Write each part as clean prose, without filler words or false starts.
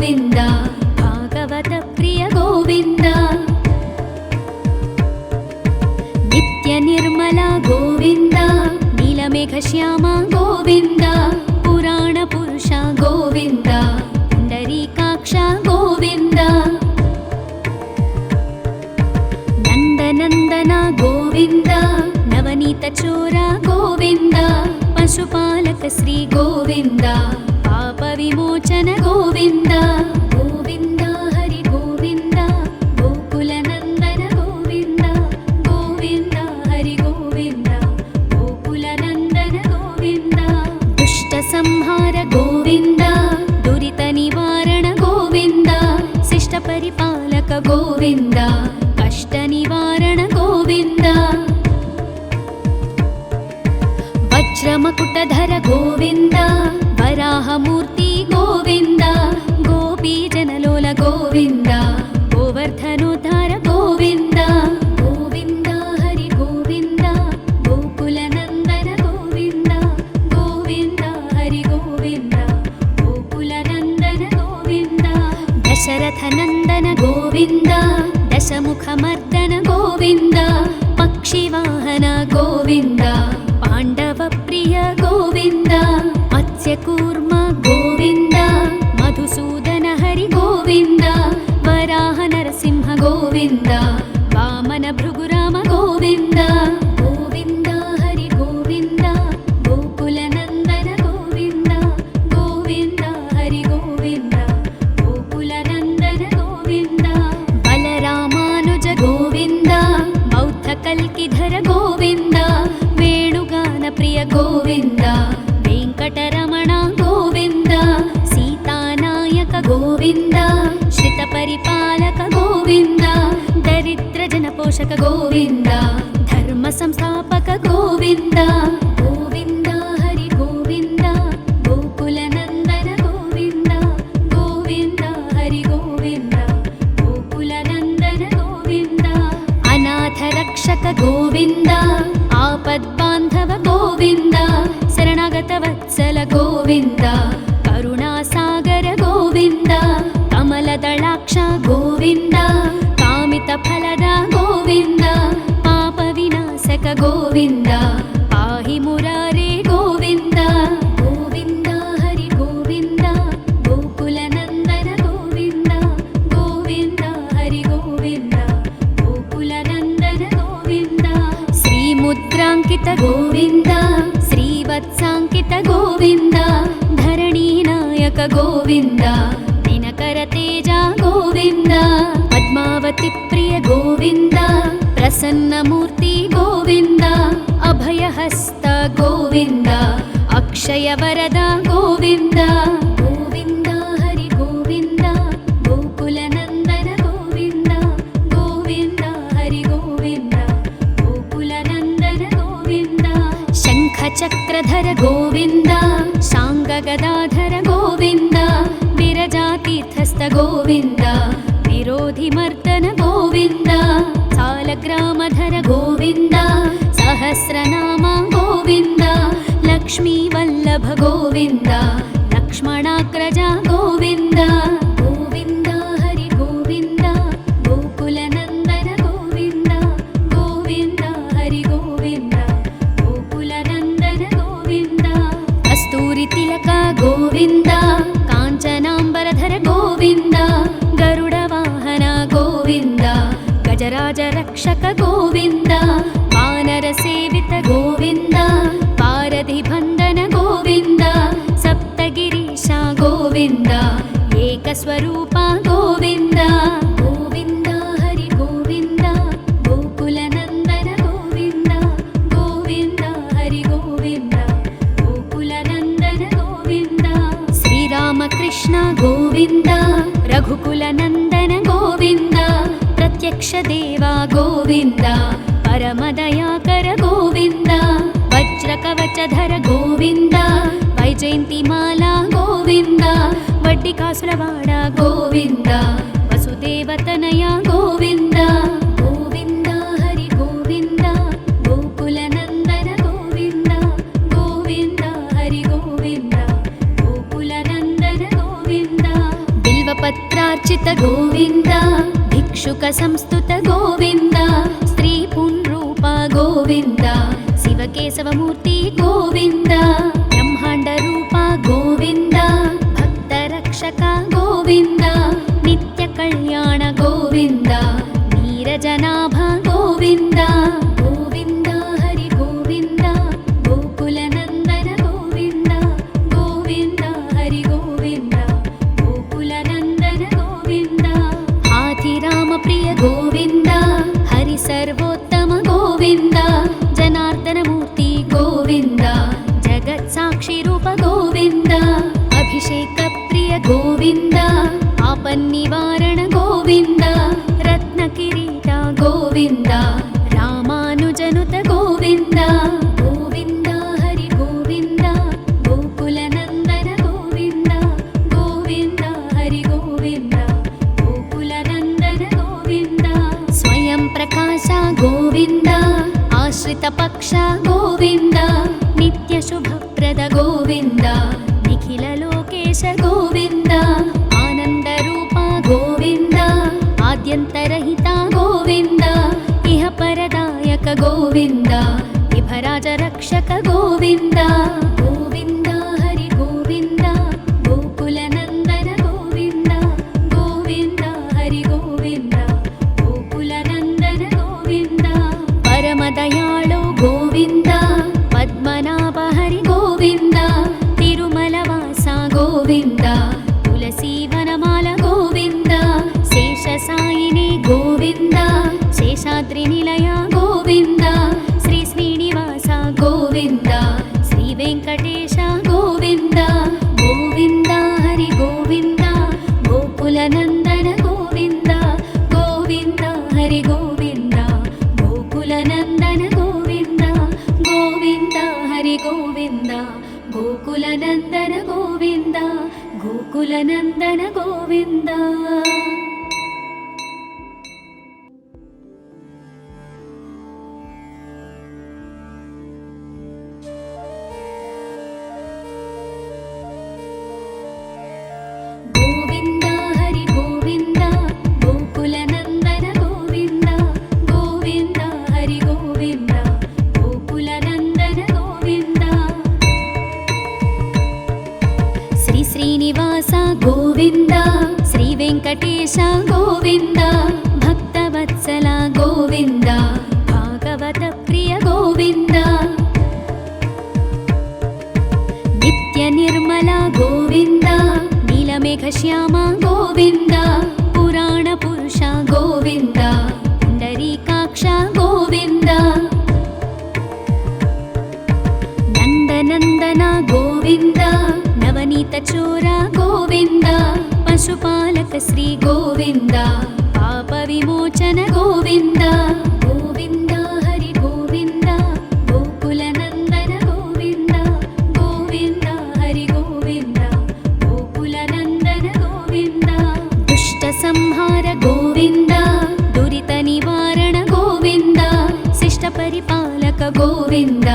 ಗೋವಿಂದ ಭಾಗವತ ಪ್ರಿಯ ಗೋವಿಂದ ನಿತ್ಯ ನಿರ್ಮಲ ಗೋವಿಂದ ನೀಲಮೇಘ ಶ್ಯಾಮ ಗೋವಿಂದ ಪುರಾಣ ಪುರುಷ ಗೋವಿಂದ ಪುಂಡರೀಕಾಕ್ಷ ಗೋವಿಂದ ನಂದನಂದನ ಗೋವಿಂದ ನವನೀತ ಚೋರ ಗೋವಿಂದ ಪಶುಪಾಲಕ ಶ್ರೀ ಗೋವಿಂದ ಪಾಪ ವಿಮೋಚನ ಗೋವಿಂದ ಗೋವಿಂದ ಹರಿ ಗೋವಿಂದ ಗೋಕುಲ ನಂದನ ಗೋವಿಂದ ಗೋವಿಂದ ಹರಿ ಗೋವಿಂದ ಗೋಕುಲ ನಂದನ ಗೋವಿಂದ ದುಷ್ಟ ಸಂಹಾರ ಗೋವಿಂದ ದುರಿತ ನಿವಾರಣ ಗೋವಿಂದ ಶಿಷ್ಟ ಪರಿಪಾಲಕ ಗೋವಿಂದ ಕಷ್ಟ ನಿವಾರಣ ಗೋವಿಂದ ವಜ್ರಮಕುಟಧರ ಗೋವಿಂದ ವರಾಹಮೂರ್ತಿ ಗೋವಿಂದ ಗೋಪೀ ಜನಲೋಲ ಗೋವಿಂದ ಗೋವರ್ಧನೋದ್ಧಾರ ಗೋವಿಂದ ಗೋವಿಂದ ಹರಿ ಗೋವಿಂದ ಗೋಕುಲ ನಂದನ ಗೋವಿಂದ ಗೋವಿಂದ ಹರಿ ಗೋವಿಂದ ಗೋಕುಲ ನಂದನ ಗೋವಿಂದ ದಶರಥ ನಂದನ ಗೋವಿಂದ ದಶಮುಖ ಮರ್ದನ ಗೋವಿಂದ ಪಕ್ಷಿವಾಹನ ಗೋವಿಂದ ಪಾಂಡವ ಪ್ರಿಯ ಗೋವಿಂದ ಮತ್ಸ್ಯಕೂರ್ಮ ಗೋವಿಂದ ಮಧುಸೂದನ ಹರಿ ಗೋವಿಂದ ವರಾಹ ನರಸಿಂಹ ಗೋವಿಂದ ವಾಮನ ಭೃಗುರಾಮ ಗೋವಿಂದ ಗೋವಿಂದ ಹರಿ ಗೋವಿಂದ ಗೋಕುಲ ನಂದನ ಗೋವಿಂದ ಗೋವಿಂದ ಹರಿ ಗೋವಿಂದ ಗೋಕುಲ ನಂದನ ಗೋವಿಂದ ಬಲರಾಮಾನುಜ ಗೋವಿಂದ ಬೌದ್ಧ ಕಲ್ಕಿಧರ ಗೋವಿಂದ ವೇಣುಗಾನ ಪ್ರಿಯ ಗೋವಿಂದ ವೆಂಕಟರಮಣ ಗೋವಿಂದ ಸೀತಾನಾಯಕ ಗೋವಿಂದ ಶ್ರಿತ ಪರಿಪಾಲಕ ಗೋವಿಂದ ದರಿದ್ರ ಜನಪೋಷಕ ಗೋವಿಂದ ಧರ್ಮ ಸಂಸ್ಥಾಪಕ ಗೋವಿಂದ ಗೋವಿಂದ ಹರಿ ಗೋವಿಂದ ಗೋಕುಲ ನಂದನ ಗೋವಿಂದ ಗೋವಿಂದ ಹರಿ ಗೋವಿಂದ ಗೋಕುಲ ನಂದನ ಗೋವಿಂದ ಅನಾಥ ರಕ್ಷಕ ಗೋವಿಂದ ಆಪದ್ಬಾಂಧವ ಗೋವಿಂದ ಶರಣಾಗತ ವತ್ಸಲ ಗೋವಿಂದ ಕರುಣಾಸಾಗರ ಗೋವಿಂದ ಕಮಲದಳಾಕ್ಷ ಗೋವಿಂದ ಕಾಮಿತ ಫಲದ ಗೋವಿಂದ ಪಾಪ ವಿನಾಶಕ ಗೋವಿಂದ ಪಾಹಿ ಮುರಾರೇ ಗೋವಿಂದ ಗೋವಿಂದ ಹರಿ ಗೋವಿಂದ ಗೋಕುಲ ನಂದನ ಗೋವಿಂದ ಗೋವಿಂದ ಹರಿ ಗೋವಿಂದ ಗೋಕುಲ ನಂದನ ಗೋವಿಂದ ಶ್ರೀ ಮುದ್ರಾಂಕಿತ ಗೋವಿಂದ ಶ್ರೀವತ್ಸಾಂಕಿತ ಗೋವಿಂದ ಧರಣಿ ನಾಯಕ ಗೋವಿಂದ ದಿನಕರ ತೇಜ ಗೋವಿಂದ ಪದ್ಮಾವತಿ ಪ್ರಿಯ ಗೋವಿಂದ ಪ್ರಸನ್ನ ಮೂರ್ತಿ ಗೋವಿಂದ ಅಭಯಹಸ್ತ ಗೋವಿಂದ ಅಕ್ಷಯ ವರದ ಗೋವಿಂದ ಗೋವಿಂದ ಹರಿ ಗೋವಿಂದ ಗೋಕುಲ ನಂದನ ಗೋವಿಂದ ಗೋವಿಂದ ಹರಿ ಗೋವಿಂದ ಗೋಕುಲ ನಂದನ ಗೋವಿಂದ ಶಂಖ ಚಕ್ರಧರ ಗೋವಿಂದ ಶಾಂಗ ಗದಾಧರ ಗೋವಿಂದ ವಿರಜಾತೀರ್ಥಸ್ಥ ಗೋವಿಂದ ವಿರೋಧಿ ಮರ್ದನ ಗೋವಿಂದ ಸಾಲಗ್ರಾಮಧರ ಗೋವಿಂದ ಸಹಸ್ರನಾಮ ಗೋವಿಂದ ಲಕ್ಷ್ಮೀ ವಲ್ಲಭ ಗೋವಿಂದ ಲಕ್ಷ್ಮಣಾಗ್ರಜ ಗೋವಿಂದ ಗೋವಿಂದ ಹರಿ ಗೋವಿಂದ ಗೋಕುಲ ನಂದನ ಗೋವಿಂದ ಗೋವಿಂದ ಹರಿ ಗೋವಿಂದ ಗೋಕುಲ ನಂದನ ಗೋವಿಂದ ಕಸ್ತೂರಿ ತಿಲಕ ಗೋವಿಂದ ಕಾಂಚನಾಂಬರಧರ ಗೋವಿಂದ ಗರುಡ ವಾಹನ ಗೋವಿಂದ ಗಜರಾಜ ರಕ್ಷಕ ಗೋವಿಂದ ವಾನರ ಸೇವಿತ ಗೋವಿಂದ ಪಾರಧಿ ಬಂಧನ ಗೋವಿಂದ ಸಪ್ತಗಿರೀಶ ಗೋವಿಂದ ಏಕಸ್ವರೂಪ ಗೋವಿಂದ ಗೋವಿಂದ ಹರಿ ಗೋವಿಂದ ಗೋಕುಲ ನಂದನ ಗೋವಿಂದ ಗೋವಿಂದ ಹರಿ ಗೋವಿಂದ ಗೋಕುಲ ನಂದನ ಗೋವಿಂದ ಶ್ರೀರಾಮಕೃಷ್ಣ ಗೋವಿಂದ ರಘುಕುಲ ನಂದನ ಗೋವಿಂದ ಪ್ರತ್ಯಕ್ಷ ದೇವ ಗೋವಿಂದ ಪರಮದಯಾಕರ ಗೋವಿಂದ ವಜ್ರ ಕವಚಧರ ಗೋವಿಂದ ವೈಜಯಂತಿ ಮಾಲಾ ಗೋವಿಂದ ವಡ್ಡಿ ಕಾಸುರವಾಡ ಗೋವಿಂದ ವಸುದೇವತನಯ ಗೋವಿಂದ ಗೋವಿಂದ ಹರಿ ಗೋವಿಂದ ಗೋಕುಲ ನಂದನ ಗೋವಿಂದ ಗೋವಿಂದ ಹರಿ ಗೋವಿಂದ ಗೋಕುಲ ನಂದನ ಗೋವಿಂದ ಬಿಲ್ವ बिल्वपत्रार्चित गोविन्द भिक्षुकसंस्तुत गोविन्द स्त्रीपुंरूप गोविन्द शिवकेशवमूर्ति गोविन्द ब्रह्माण्डरूप गोविन्द भक्तरक्षक गोविन्द नित्यकल्याण गोविन्द नीरजनाभ गोविन्द गोविन्द हरि गोविन्द गोकुलनन्दन गोविन्द गोविन्द हरि गोविन्द गोकुलनन्दन गोविन्द हाथिरामप्रिय गोविन्द हरि सर्वोत्तम गोविन्द जनार्दनमूर्ति गोविन्द जगत्साक्षिरूप गोविन्द अभिषेकप्रिय गोविन्द आपन्निवारण गोविन्द रत्नकिरीट गोविन्द रामानुजनुत गोविन्द गोविन्द हरि गोविन्द गोकुलनन्दन गोविन्द गोविन्द हरि गोविन्द गोकुलनन्दन गोविन्द स्वयं प्रकाश गोविन्द आश्रितपक्ष गोविन्द नित्यशुभप्रद गोविन्द निखिललोकेश गोविन्द आनन्दरूप गोविन्द आद्यन्तरहिता गोविन्द इह परदायक गोविन्द विभराजरक्षक गोविन्द गोविन्द हरि गोविन्द गोकुलनन्दन गोविन्द गोविन्द हरि गोविन्द गोकुलनन्दन गोविन्द परमदयाळु गोविन्द पद्मनाभ हरि गोविन्द तिरुमलवास गोविन्द तुलसीवनमाल गोविन्द शेषसायिनी गोविन्द शेषाद्रिनिलय गोविन्द श्री श्रीनिवास गोविन्द श्रीवेङ्कटेश गोविन्द गोविन्द हरि गोविन्द गोकुलनन्दन गोविन्द गोविन्द हरि गोविन्द गोकुलनन्दन गोविन्द गोविन्द हरि गोविन्द गोकुलनन्दन गोविन्द गोकुलनन्दन गोविन्द गोविन्द हरि गोविन्द गोकुलनन्दन गोविन्द गोविन्द हरि गोविन्द गोकुलनन्दन गोविन्द श्री श्रीनिवास गोविन्द श्रीवेङ्कटेश गोविन्द भक्तवत्सल गोविन्द भागवतप्रिय गोविन्द नित्यनिर्मल गोविन्द नीलमेघश्याम गोविन्द पुराणपुरुष गोविन्द पुण्डरीकाक्ष गोविन्द नन्दनन्दन गोविन्द नवनीतचोर गोविन्द पशुपालक श्री गोविन्द पापविमोचन गोविन्द गोविन्द हरि गोविन्द गोकुलनन्दन गोविन्द गोविन्द हरि गोविन्द गोकुलनन्दन गोविन्द दुष्टसंहार गोविन्द दुरितनिवारण गोविन्द शिष्टपरिपालक गोविन्द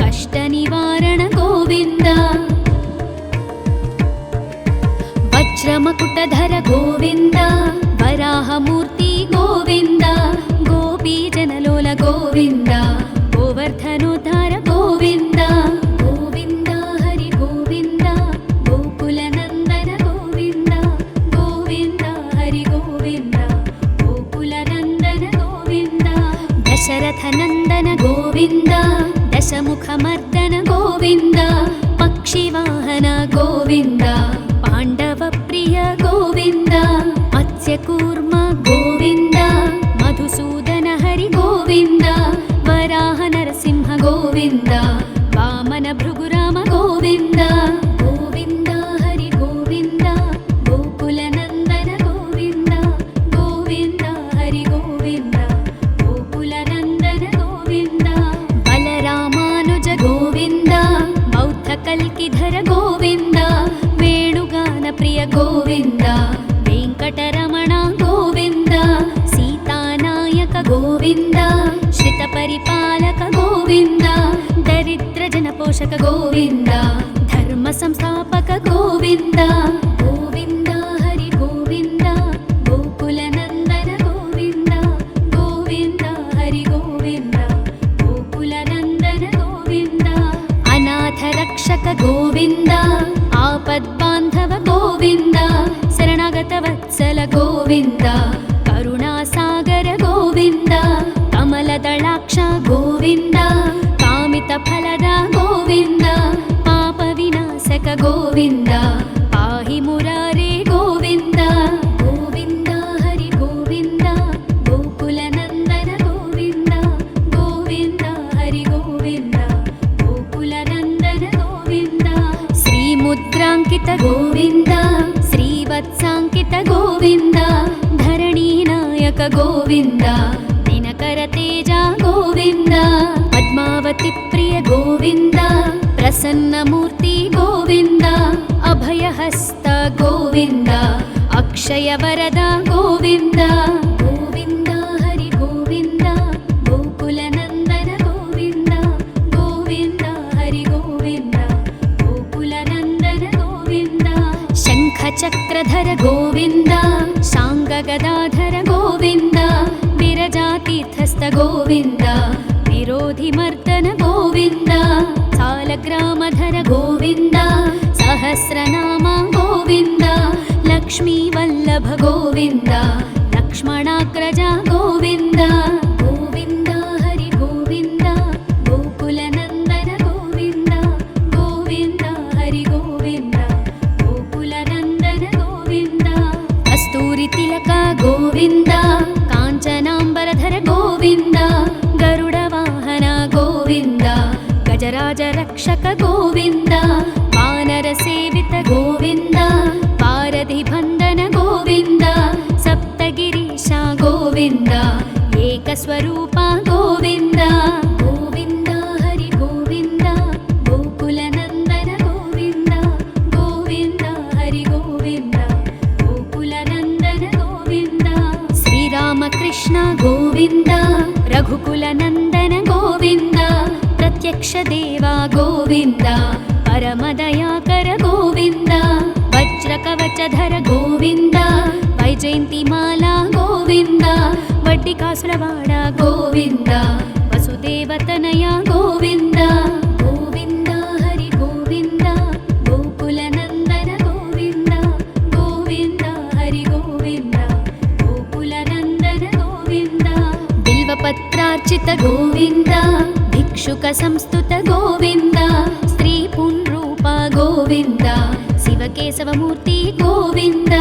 कष्टनिवारण गोविन्द वज्रमकुटधर गोविन्द वराहमूर्ति गोविन्द गोपीजनलोल गोविन्द गोवर्धनोद्धार गोविन्द गोविन्द हरि गोविन्द गोकुलनन्दन गोविन्द गोविन्द हरि गोविन्द गोकुलनन्दन गोविन्द दशरथनन्दन गोविन्द दशमुखमर्दन गोविन्द पक्षिवाहन गोविन्द पाण्डवप्रिय गोविन्द मत्स्यकूर्म गोविन्द मधुसूदन हरि गोविन्द वराह नरसिंह गोविन्द वामन भृगुराम गोविन्द गोविन्द हरि गोविन्द गोकुलनन्दन गोविन्द गोविन्द हरि गोविन्द गोकुलनन्दन गोविन्द बलरामानुज गोविन्द बौद्धकल्किधर गोविन्द वेणुगानप्रिय गोविन्द वेङ्कटरमण गोविन्द सीतानायक गोविन्द श्रितपरिपालक गोविन्द दरिद्रजनपोषक गोविन्द धर्मसंस्थापक गोविन्द गोविन्द हरि गोविन्द ಗೋವಿಂದ ಕರುಣಾಸಾಗರ ಗೋವಿಂದ ಕಮಲದಳಾಕ್ಷ ಗೋವಿಂದ ಕಾಮಿತ ಫಲದ ಗೋವಿಂದ ಪಾಪ ವಿನಾಶಕ ಗೋವಿಂದ ಪಾಹಿ ಮುರಾರೇ ಗೋವಿಂದ ಗೋವಿಂದ ಹರಿ ಗೋವಿಂದ ಗೋಕುಲ ನಂದನ ಗೋವಿಂದ ಗೋವಿಂದ ಹರಿ ಗೋವಿಂದ ಗೋಕುಲ ನಂದನ ಗೋವಿಂದ ಶ್ರೀ ಮುದ್ರಾಂಕಿತ ಗೋವಿಂದ ಶ್ರೀವತ್ಸಾಂಕಿತ ಗೋವಿಂದ ಧರಣಿ ನಾಯಕ ಗೋವಿಂದ ದಿನಕರ ತೇಜ ಗೋವಿಂದ ಪದ್ಮಾವತಿ ಪ್ರಿಯ ಗೋವಿಂದ ಪ್ರಸನ್ನ ಮೂರ್ತಿ ಗೋವಿಂದ ಅಭಯಹಸ್ತ ಗೋವಿಂದ ಅಕ್ಷಯ ವರದ ಗೋವಿಂದ ಗೋವಿಂದ ಹರಿ ಗೋವಿಂದ ಗೋಕುಲ ನಂದನ ಗೋವಿಂದ ಗೋವಿಂದ ಹರಿ ಗೋವಿಂದ ಗೋಕುಲ ನಂದನ ಗೋವಿಂದ ಶಂಖ ಚಕ್ರಧರ ಗೋವಿಂದ ಶಾಂಗ ಗದಾಧರ ಗೋವಿಂದ ವಿರಜಾತೀರ್ಥಸ್ಥ ಗೋವಿಂದ ವಿರೋಧಿ ಮರ್ದನ ಗೋವಿಂದ ಸಾಲಗ್ರಾಮಧರ ಗೋವಿಂದ ಸಹಸ್ರನಾಮ ಗೋವಿಂದ ಲಕ್ಷ್ಮೀ ವಲ್ಲಭ ಗೋವಿಂದ ಲಕ್ಷ್ಮಣಾಗ್ರಜ ಗೋವಿಂದ ಗೋವಿಂದ ಹರಿ ಗೋವಿಂದ ಗೋಕುಲ ನಂದನ ಗೋವಿಂದ ಗೋವಿಂದ ಹರಿ ಗೋವಿಂದ ಗೋಕುಲ ನಂದನ ಗೋವಿಂದ ಕಸ್ತೂರಿ ತಿಲಕ ಗೋವಿಂದ ಕಾಂಚನಾಂಬರಧರ ಗೋವಿಂದ ಗರುಡ ವಾಹನ ಗೋವಿಂದ ಗಜರಾಜ ರಕ್ಷಕ ಗೋವಿಂದ ವಾನರ ಸೇವಿತ ಗೋವಿಂದ ಪಾರಧಿ ಬಂಧನ ಗೋವಿಂದ ಸಪ್ತಗಿರೀಶ ಗೋವಿಂದ ಏಕಸ್ವರೂಪ ಗೋವಿಂದ ಗೋವಿಂದ ಹರಿ ಗೋವಿಂದ ಗೋಕುಲ ನಂದನ ಗೋವಿಂದ ಗೋವಿಂದ ಹರಿ ಗೋವಿಂದ ಗೋಕುಲ ನಂದನ ಗೋವಿಂದ ಶ್ರೀರಾಮಕೃಷ್ಣ ಗೋವಿಂದ ರಘುಕುಲ ನಂದನ ಗೋವಿಂದ ಪ್ರತ್ಯಕ್ಷ ದೇವ ಗೋವಿಂದ ಪರಮದಯಾಕರ ಗೋವಿಂದ ವಜ್ರ ಕವಚಧರ ಗೋವಿಂದ ವೈಜಯಂತಿ ಮಾಲಾ ಗೋವಿಂದ ವಡ್ಡಿಕಾಸುರವಾಡ ಗೋವಿಂದ ವಸುದೇವತನಯ ಗೋವಿಂದ ಗೋವಿಂದ ಹರಿ ಗೋವಿಂದ ಗೋಕುಲ ನಂದನ ಗೋವಿಂದ ಗೋವಿಂದ ಹರಿ ಗೋವಿಂದ ಗೋಕುಲ ನಂದನ ಗೋವಿಂದ ಬಿಲ್ವಪತ್ರಾರ್ಚಿತ ಗೋವಿಂದ ಭಿಕ್ಷುಕ ಸಂಸ್ತುತ ಗೋವಿಂದ ಸ್ತ್ರೀ ಪುಂರೂಪ ಗೋವಿಂದ ಶಿವಕೇಶವ ಮೂರ್ತಿ ಗೋವಿಂದ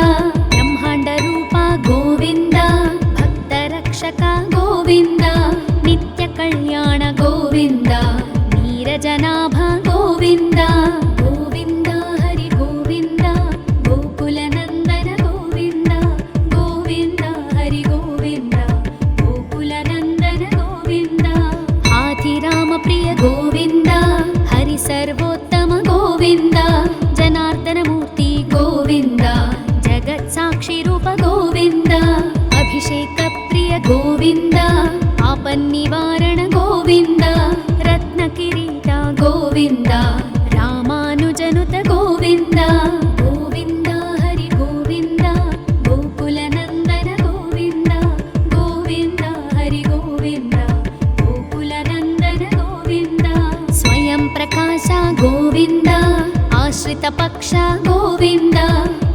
ಬ್ರಹ್ಮಾಂಡ ರೂಪ ಗೋವಿಂದ ಭಕ್ತ ರಕ್ಷಕ ಗೋವಿಂದ ನಿತ್ಯ ಕಲ್ಯಾಣ ಗೋವಿಂದ ನೀರಜನಾಭ ಗೋವಿಂದ ಗೋವಿಂದ ಹರಿ ಗೋವಿಂದ ಗೋಕುಲ ನಂದನ ಗೋವಿಂದ ಗೋವಿಂದ ಹರಿ ಗೋವಿಂದ ಗೋಕುಲ ನಂದನ ಗೋವಿಂದ ಹಾಥಿರಾಮ ಪ್ರಿಯ ಗೋವಿಂದ ಹರಿ ಸರ್ವೋತ್ತಮ ಗೋವಿಂದ ಜನಾರ್ದನ ಮೂರ್ತಿ ಗೋವಿಂದ ಜಗತ್ ಸಾಕ್ಷಿ ರೂಪ ಗೋವಿಂದ ಅಭಿಷೇಕ ಪ್ರಿಯ ಗೋವಿಂದ ಆಪನ್ನಿವಾರಣ ಗೋವಿಂದ ರತ್ನ ಕಿರೀಟ ಗೋವಿಂದ ರಾಮಾನುಜನುತ ಗೋವಿಂದ ಗೋವಿಂದ ಹರಿ ಗೋವಿಂದ ಗೋಕುಲ ನಂದನ ಗೋವಿಂದ ಗೋವಿಂದ ಹರಿ ಗೋವಿಂದ ಗೋಕುಲ ನಂದನ ಗೋವಿಂದ ಸ್ವಯಂ ಪ್ರಕಾಶ ಗೋವಿಂದ ಆಶ್ರಿತ ಪಕ್ಷ ಗೋವಿಂದ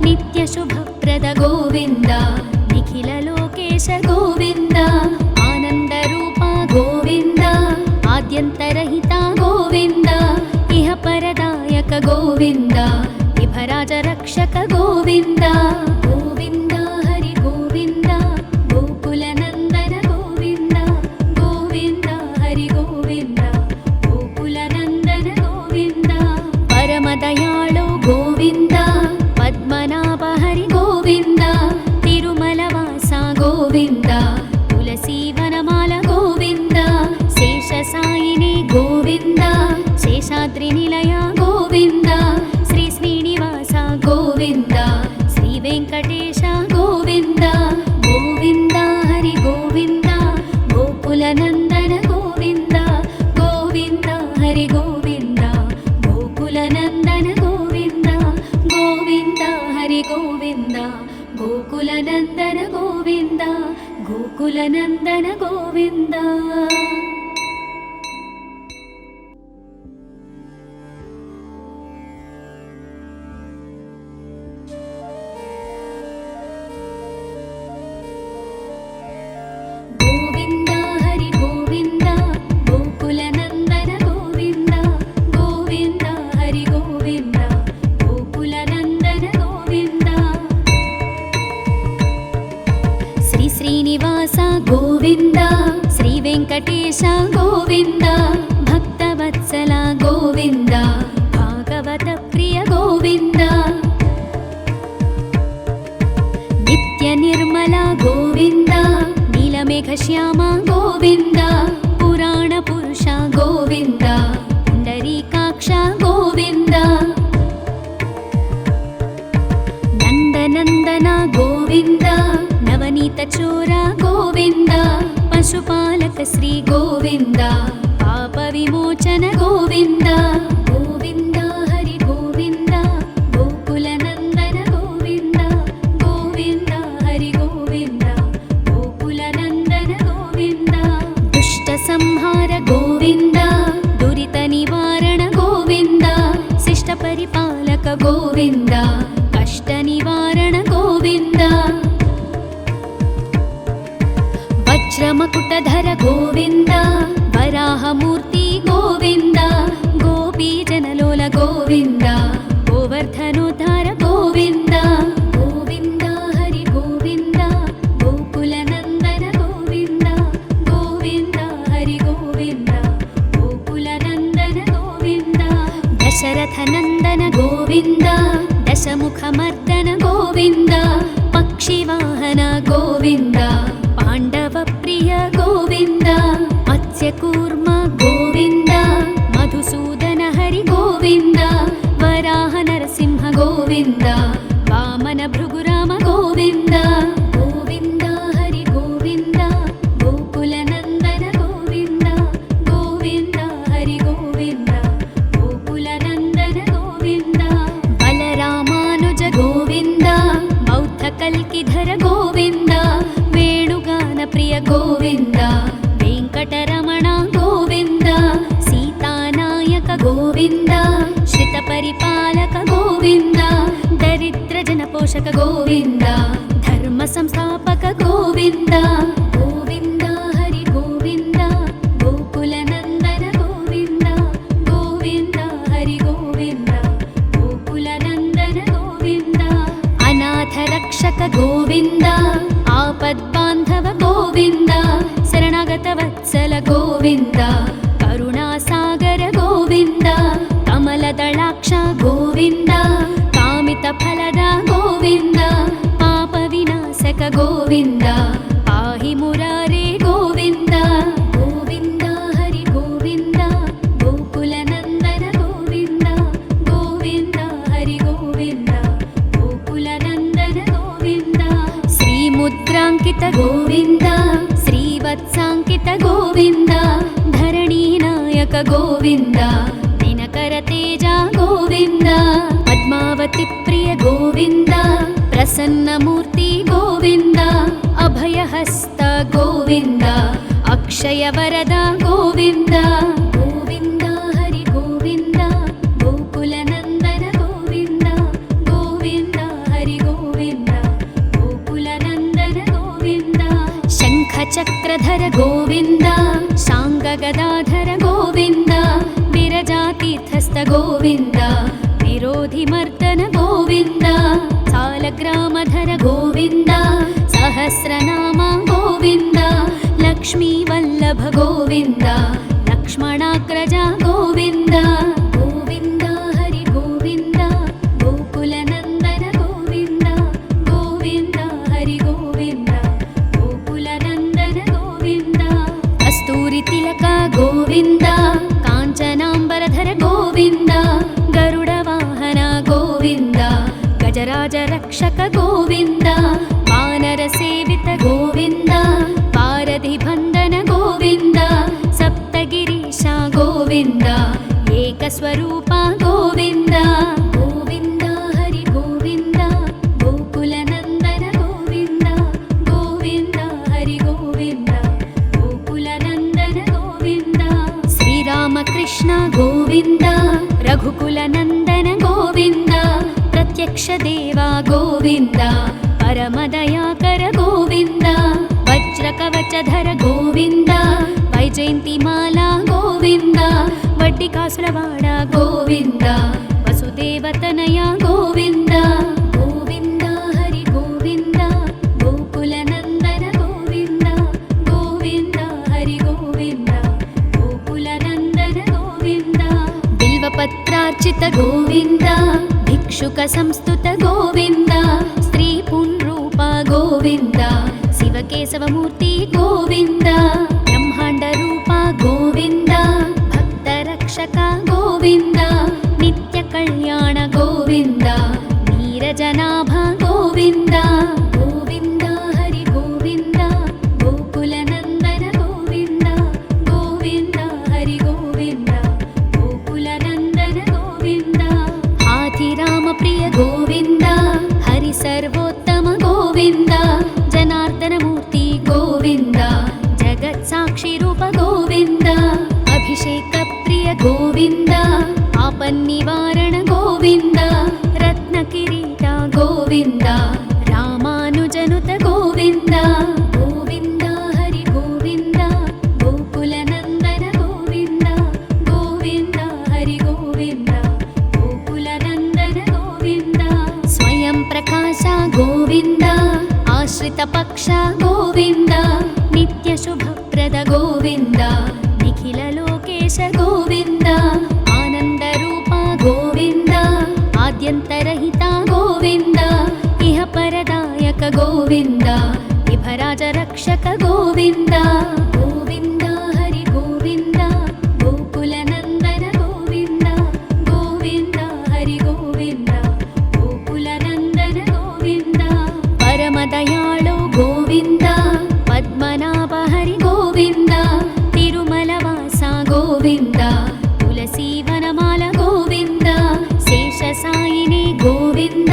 ನಿತ್ಯ ಶುಭಪ್ರದ ಗೋವಿಂದ ನಿಖಿಲ ಲೋಕೇಶ ಗೋವಿಂದ ಆನಂದ ರೂಪ ಗೋವಿಂದ ಆದ್ಯಂತರಹಿತ ಗೋವಿಂದ ಇಹ ಪರದಾಯಕ ಗೋವಿಂದ ವಿಭರಾಜ ರಕ್ಷಕ ಗೋವಿಂದ ಗೋವಿಂದ ಹರಿ ಗೋವಿಂದ ಗೋಕುಲ ನಂದನ ಗೋವಿಂದ ಗೋವಿಂದ ಹರಿ ಗೋವಿಂದ ಗೋಕುಲ ನಂದನ ಗೋವಿಂದ ಪರಮ ದಯಾಳು ಗೋವಿಂದ ಪದ್ಮನಾಭ ಹರಿ ಗೋವಿಂದ ತಿರುಮಲ ವಾಸ ಗೋವಿಂದ ತುಳಸಿ ವನಮಾಲ ಗೋವಿಂದ ಶೇಷ ಸಾಯಿನಿ ಗೋವಿಂದ ಶೇಷಾದ್ರಿ ನಿಲಯ ಗೋವಿಂದ ಶ್ರೀ ಶ್ರೀನಿವಾಸ ಗೋವಿಂದ ಶ್ರೀ ವೆಂಕಟೇಶ ಗೋವಿಂದ ಗೋವಿಂದ ಹರಿ ಗೋವಿಂದ ಗೋಕುಲ ನಂದನ ಗೋವಿಂದ ಗೋವಿಂದ ಹರಿ ಗೋವಿಂದ ಗೋಕುಲ ನಂದನ ಗೋವಿಂದ ಗೋವಿಂದ ಹರಿ ಗೋವಿಂದ ಗೋಕುಲ ನಂದನ ಗೋವಿಂದ ಗೋಕುಲ ನಂದನ ಗೋವಿಂದ. ಗೋವಿಂದ ಶ್ರೀ ವೆಂಕಟೇಶ ಗೋವಿಂದ ಭಕ್ತವತ್ಸಲ ಗೋವಿಂದ ಭಾಗವತ ಪ್ರಿಯ ಗೋವಿಂದ ನಿತ್ಯ ನಿರ್ಮಲ ಗೋವಿಂದ ನೀಲಮೇಘ ಶ್ಯಾಮ ಗೋವಿಂದ ಪುರಾಣ ಪುರುಷ ಗೋವಿಂದ ಪುಂಡರೀಕಾಕ್ಷ ಗೋವಿಂದ ನಂದನಂದನ ಗೋವಿಂದ ನವನೀತ ಚೋರ ಗೋವಿಂದ ಪಶುಪಾಲಕ ಶ್ರೀ ಗೋವಿಂದ ಪಾಪ ವಿಮೋಚನ ಗೋವಿಂದ ಗೋವಿಂದ ಹರಿ ಗೋವಿಂದ ಗೋಕುಲ ನಂದನ ಗೋವಿಂದ ಗೋವಿಂದ ಹರಿ ಗೋವಿಂದ ಗೋಕುಲ ನಂದನ ಗೋವಿಂದ ದುಷ್ಟ ಸಂಹಾರ ಗೋವಿಂದ ದುರಿತ ನಿವಾರಣ ಗೋವಿಂದ ಶಿಷ್ಟ ಪರಿಪಾಲಕ ಗೋವಿಂದ ಕಷ್ಟ ನಿವಾರಣ ಗೋವಿಂದ ವಜ್ರಮಕುಟಧರ ಗೋವಿಂದ ವರಾಹಮೂರ್ತಿ ಗೋವಿಂದ ಗೋಪೀ ಜನಲೋಲ ಗೋವಿಂದ ಗೋವರ್ಧನೋದ್ಧಾರ ಗೋವಿಂದ ಗೋವಿಂದ ಹರಿ ಗೋವಿಂದ ಗೋಕುಲ ನಂದನ ಗೋವಿಂದ ಗೋವಿಂದ ಹರಿ ಗೋವಿಂದ ಗೋಕುಲ ನಂದನ ಗೋವಿಂದ ದಶರಥ ನಂದನ ಗೋವಿಂದ ದಶಮುಖ ಮರ್ದನ ಗೋವಿಂದ ಪಕ್ಷಿವಾಹನ ಗೋವಿಂದ ಪಾಂಡವ ಪ್ರಿಯ ಗೋವಿಂದ ಮತ್ಸ್ಯಕೂರ್ಮ ಗೋವಿಂದ ಮಧುಸೂದನ ಹರಿ ಗೋವಿಂದ ವರಾಹ ನರಸಿಂಹ ಗೋವಿಂದ ವಾಮನ ಭೃಗುರಾಮ ಗೋವಿಂದ ಗೋವಿಂದ ಹರಿ ಗೋವಿಂದ ಗೋಕುಲ ನಂದನ ಗೋವಿಂದ ಗೋವಿಂದ ಹರಿ ಗೋವಿಂದ ಗೋಕುಲ ನಂದನ ಗೋವಿಂದ ಬಲರಾಮಾನುಜ ಗೋವಿಂದ ಬೌದ್ಧ ಕಲ್ಕಿಧರ ಗೋವಿಂದ ವೇಣುಗಾನ ಪ್ರಿಯ ಗೋವಿಂದ ವೆಂಕಟರಮಣ ಗೋವಿಂದ ಸೀತಾನಾಯಕ ಗೋವಿಂದ ಶ್ರಿತ ಪರಿಪಾಲಕ ಗೋವಿಂದ ದರಿದ್ರ ಜನಪೋಷಕ ಗೋವಿಂದ ಧರ್ಮ ಸಂಸ್ಥಾಪಕ ಗೋವಿಂದ ಗೋವಿಂದ ಹರಿ ಗೋವಿಂದ ಗೋಕುಲ ನಂದನ ಗೋವಿಂದ ಗೋವಿಂದ ಹರಿ ಗೋವಿಂದ ಗೋಕುಲ ನಂದನ ಗೋವಿಂದ ಅನಾಥ ರಕ್ಷಕ ಗೋವಿಂದ ಆಪದ್ಬಾಂಧವ ಗೋವಿಂದ ಶರಣಾಗತ ವತ್ಸಲ ಗೋವಿಂದ ಕರುಣಾಸಾಗರ ಗೋವಿಂದ ಕಮಲದಳಾಕ್ಷ ಗೋವಿಂದ ಕಾಮಿತ ಫಲದ ಗೋವಿಂದ ಪಾಪ ವಿನಾಶಕ ಗೋವಿಂದ ಪಾಹಿ ಮುರಾರೇ ಗೋವಿಂದ ಗೋವಿಂದ ಹರಿ ಗೋವಿಂದ ಗೋಕುಲ ನಂದನ ಗೋವಿಂದ ಗೋವಿಂದ ಹರಿ ಗೋವಿಂದ ಗೋಕುಲ ನಂದನ ಗೋವಿಂದ ಶ್ರೀ ಮುದ್ರಾಂಕಿತ ಗೋವಿಂದ ಶ್ರೀವತ್ಸಾಂಕಿತ ಗೋವಿಂದ ಧರಣಿ ನಾಯಕ ಗೋವಿಂದ ದಿನಕರ ತೇಜ ಗೋವಿಂದ ಪದ್ಮಾವತಿ ಪ್ರಿಯ ಗೋವಿಂದ ಪ್ರಸನ್ನ ಮೂರ್ತಿ ಗೋವಿಂದ ಅಭಯಹಸ್ತ ಗೋವಿಂದ ಅಕ್ಷಯ ವರದ ಗೋವಿಂದ ಗೋವಿಂದ ಹರಿ ಗೋವಿಂದ ಗೋಕುಲ ನಂದನ ಗೋವಿಂದ ಗೋವಿಂದ ಹರಿ ಗೋವಿಂದ ಗೋಕುಲ ನಂದನ ಗೋವಿಂದ ಶಂಖ ಚಕ್ರಧರ ಗೋವಿಂದ ಶಾಂಗ ಗದಾಧರ ಗೋವಿಂದ ವಿರಜಾತೀರ್ಥಸ್ಥ ಗೋವಿಂದ ವಿರೋಧಿ ಮರ್ದನ ಗೋವಿಂದ ಸಾಲಗ್ರಾಮಧರ ಗೋವಿಂದ ಸಹಸ್ರನಾಮ ಗೋವಿಂದ ಲಕ್ಷ್ಮೀ ವಲ್ಲಭ ಗೋವಿಂದ ಲಕ್ಷ್ಮಣಾಗ್ರಜ ಗೋವಿಂದ ಗೋವಿಂದ ಹರಿ ಗೋವಿಂದ ಗೋಕುಲ ನಂದನ ಗೋವಿಂದ ಗೋವಿಂದ ಹರಿ ಗೋವಿಂದ ಗೋಕುಲ ನಂದನ ಗೋವಿಂದ ಕಸ್ತೂರಿ ತಿಲಕ ಗೋವಿಂದ ಕಾಂಚನಾಂಬರಧರ ಗೋವಿಂದ ಗರುಡ ವಾಹನ ಗೋವಿಂದ ಗಜರಾಜ ರಕ್ಷಕ ಗೋವಿಂದ ವಾನರ ಸೇವಿತ ಗೋವಿಂದ ಪಾರಧಿ ಬಂಧನ ಗೋವಿಂದ ಸಪ್ತಗಿರೀಶ ಗೋವಿಂದ ಏಕಸ್ವರೂಪ ಗೋವಿಂದ ಗೋವಿಂದ ಹರಿ ಗೋವಿಂದ ಗೋಕುಲ ನಂದನ ಗೋವಿಂದ ಗೋವಿಂದ ಹರಿ ಗೋವಿಂದ ಗೋಕುಲ ನಂದನ ಗೋವಿಂದ ಶ್ರೀರಾಮಕೃಷ್ಣ ಗೋವಿಂದ ರಘುಕುಲ ನಂದನ ಗೋವಿಂದ ಪ್ರತ್ಯಕ್ಷ ದೇವ ಗೋವಿಂದ ಪರಮದಯಾಕರ ಗೋವಿಂದ ವಜ್ರ ಕವಚಧರ ಗೋವಿಂದ ವೈಜಯಂತಿ ಮಾಲಾ ಗೋವಿಂದ ವಡ್ಡಿ ಕಾಸುರವಾಡ ಗೋವಿಂದ ವಸುದೇವತನಯ ಗೋವಿಂದ ಗೋವಿಂದ ಹರಿ ಗೋವಿಂದ ಗೋಕುಲ ನಂದನ ಗೋವಿಂದ भिक्षुक गोविन्द भिक्षुक संस्तुत गोविन्द स्त्री पुंरूप गोविन्द शिवकेशवमूर्ति गोविन्द ब्रह्माण्ड रूप गोविन्द भक्तरक्षक गोविन्द नित्य कल्याण गोविन्द नीरजनाभ गोविन्द गोविन्द हरि गोविन्द गोकुलनन्दन गोविन्द गोविन्द हरि गोविन्द गोकुलनन्दन गोविन्द हाथिराम प्रिय गोविन्द हरि सर्वोत्तम गोविन्द जनार्दनमूर्ति गोविन्द जगत्साक्षि रूप गोविन्द अभिषेक प्रिय गोविन्द आपन्निवारण गोविन्द रत्नकिरीट गोविन्द रामानुजनुत गोविन्द गोविन्द हरि गोविन्द गोकुलनन्दन गोविन्द गोविन्द हरि गोविन्द गोकुलनन्दन गोविन्द स्वयं प्रकाश गोविन्द आश्रित पक्ष गोविन्द नित्य शुभप्रद गोविन्द निखिल लोकेश गोविन्द आनंद रूप गोविन्द आद्यन्तरहित गोविन्द इह परदायक गोविन्द विभराज रक्षक गोविन्द गोविन्द हरि गोविन्द गोकुलनन्दन गोविन्द गोविन्द हरि गोविन्द गोकुलनन्दन गोविन्द परमदयाळु गोविन्द पद्मनाभ हरि गोविन्द तिरुमलवास गोविन्द तुलसीवनमाल गोविन्द शेषसायिनी गोविन्द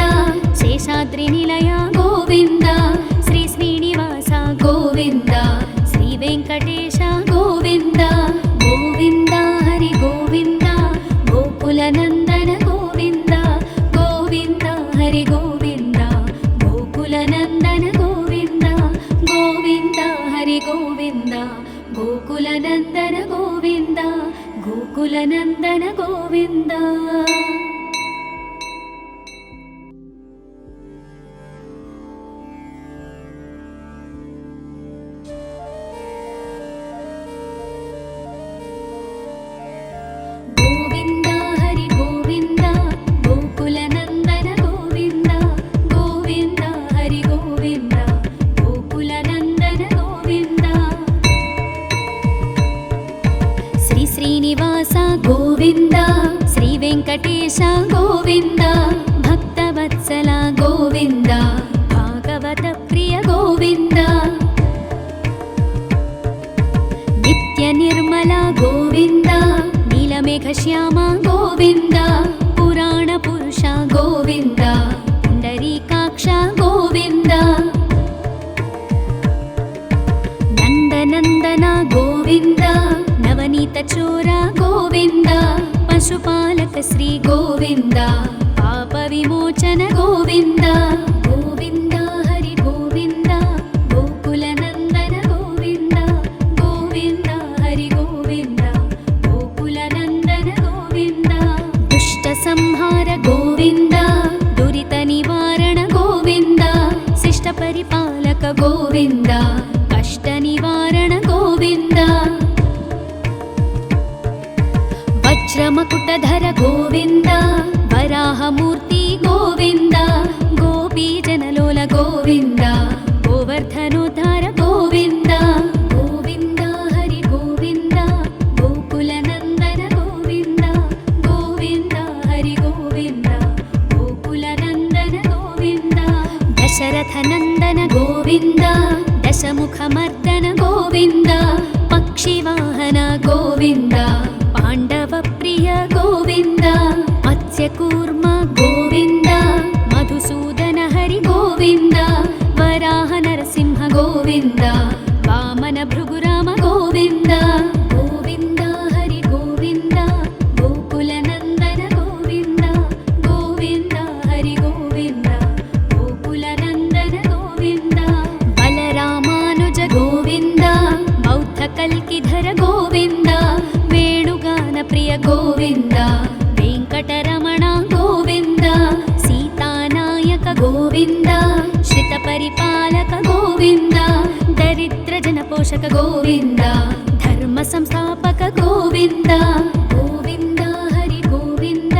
शेषाद्रिनिलय गोविन्द श्री श्रीनिवास गोविन्द श्री वेङ्कटेश गोविन्द गोविन्द हरि गोविन्द गोकुलनन्दन गोविन्द गोविन्द हरि गोविन्द गोकुलनन्दन गोविन्द गोविन्द हरि गोविन्द गोकुलनन्दन गोविन्द गोकुलनन्दन गोविन्द गोविन्द हरि गोविन्द गोकुलनन्दन गोविन्द गोविन्द हरि गोविन्द गोकुलनन्दन गोविन्द श्री श्रीनिवास गोविन्द श्री वेङ्कटेश गोविन्द भक्तवत्सल गोविन्द भागवत प्रिय गोविन्द नित्य निर्मल गोविन्द नीलमेघश्याम गोविन्द पुराण पुरुष गोविन्द पुण्डरीकाक्ष गोविन्द नन्दनन्दन गोविन्द नवनीत चोर गोविन्द पशुपालक श्री गोविन्द पाप विमोचन गोविन्द गोविन्द हरि गोविन्द गोकुलनन्दन गोविन्द गोविन्द हरि गोविन्द गोकुलनन्दन गोविन्द दुष्ट संहार गोविन्द दुरित निवारण गोविन्द शिष्ट परिपालक गोविन्द कष्ट निवारण गोविन्द वज्रमकुटधर गोविन्द वराहमूर्ति गोविन्द गोपीजनलोल गोविन्द गोवर्धनोद्धार गोविन्द गोविन्द हरि गोविन्द गोकुलनन्दन गोविन्द गोविन्द हरि गोविन्द गोकुलनन्दन गोविन्द दशरथनन्दन गोविन्द दशमुखमर्दन गोविन्द पक्षिवाहन गोविन्द पाण्डवप्रिय गोविन्द मत्स्यकूर्म गोविन्द मधुसूदन हरि गोविन्द वराह नरसिंह गोविन्द वामन भृगुराम गोविन्द गोविन्द हरि गोविन्द गोकुलनन्दन गोविन्द गोविन्द हरि गोविन्द गोकुलनन्दन गोविन्द बलरामानुज गोविन्द बौद्धकल्किधर गोविन्द वेणुगान प्रिय गोविन्द वेङ्कटरमण गोविन्द सीतानायक गोविन्द श्रितपरिपालक गोविन्द दरिद्रजनपोषक गोविन्द धर्मसंस्थापक गोविन्द गोविन्द हरि गोविन्द